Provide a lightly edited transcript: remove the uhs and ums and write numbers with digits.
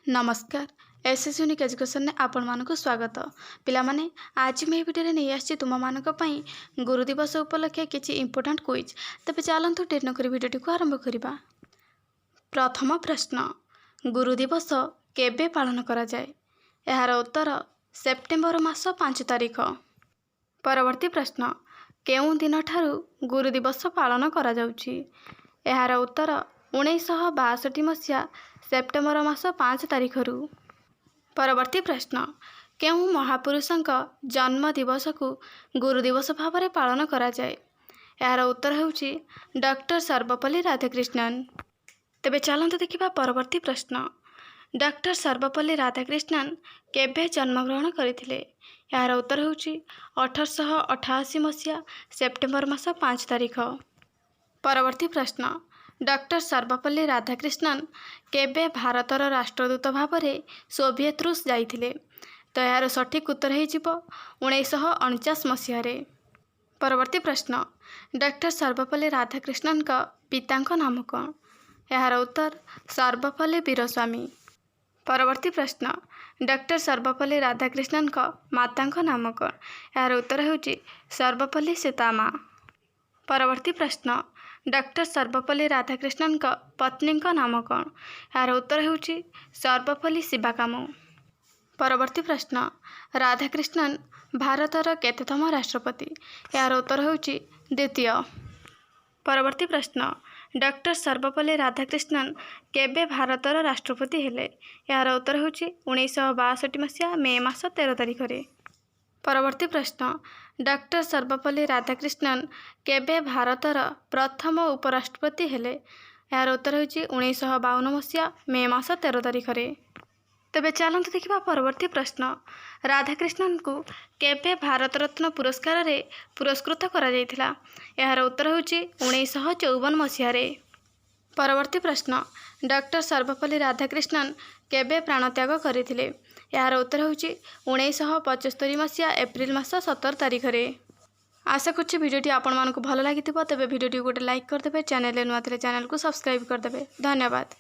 नमस्कार SS unique education ने आपण मानक स्वागत पिला माने आज मैं भिडियो नहीं आछि तुम मानक पई गुरु दिवस उपलक्षे किछि इंपोर्टेंट क्विज तबे चलंतु डेट नकरी भिडियो को आरंभ करिबा। प्रथम प्रश्न गुरु दिवस केबे पालन करा जाय? एहार उत्तर सेप्टेम्बर मास 5 तारिख। परवर्ती प्रश्न केउ दिन ठारू गुरु दिवस पालन करा जाउछि? एहार उत्तर 1962 मसीहा सेप्टेम्बर मास 5 तारिख। परवर्ती प्रश्न केउ महापुरुषंक जन्म दिवस को गुरु दिवस भाव में पालन करा जाए? यार उत्तर होउछि डॉक्टर सर्वपल्ली राधाकृष्णन। तेबे चलंतु देखिबा परवर्ती प्रश्न डॉक्टर सर्वपल्ली राधाकृष्णन केबे जन्मग्रहण करथिले? यार उत्तर होउछि 1888 मसीहा सेप्टेम्बर मास 5 तारिख। परवर्ती प्रश्न डॉक्टर सर्वपल्ली राधाकृष्णन केबे भारतर राष्ट्रदूत भाव में सोवियत रूस जाइथिले? तो यार सठिक उत्तर हो 1949 मसीह। परवर्ती प्रश्न डॉक्टर सर्वपल्ली राधाकृष्णन का पिता नाम कौन? यार उत्तर सर्वपल्ली वीरस्वामी। परवर्ती प्रश्न डॉक्टर सर्वपल्ली राधाकृष्णन का माता नाम कौन? यार उत्तर होउछि सर्वपल्ली सीतामा। परवर्ती प्रश्न डॉक्टर सर्वपल्ली राधाकृष्णन का पत्नी नाम कौन? यार उत्तर होउछि सर्वपल्ली शिवाकामो। परवर्ती प्रश्न राधाकृष्णन भारतर केतम राष्ट्रपति? यार उत्तर होउछि द्वितीय। परवर्ती प्रश्न डॉक्टर सर्वपल्ली राधाकृष्णन केबे भारतर राष्ट्रपति हेले? यार उत्तर होउछि 1962 मसीहा मे मास 13 तारिख। परवर्ती प्रश्न डॉक्टर सर्वपल्ली राधाकृष्णन केबे भारतर प्रथम उपराष्ट्रपति हेले? यार उत्तर होउछि 1952 मसीहा मे मास 13 तारिख। तेबे चलंतु देखिबा परवर्ती प्रश्न राधाकृष्णन को केबे भारत रत्न पुरस्कार रे पुरस्कृत करा जायथिला? यार उत्तर होउछि 1954 मसीहा। परवर्ती प्रश्न डॉक्टर सर्वपल्ली राधाकृष्णन केबे प्राणत्याग करथिले? यार उत्तर होउछि 1975 मसीहा एप्रिल मास 17 तारिख। आशा करछि भिडियोटी आपण मानकु भल लागिथिबो। तबे भिडियोटी गोटे लाइक करदेबे, चैनल नुआ थिले चैनल को सब्सक्राइब करदेबे। धन्यवाद।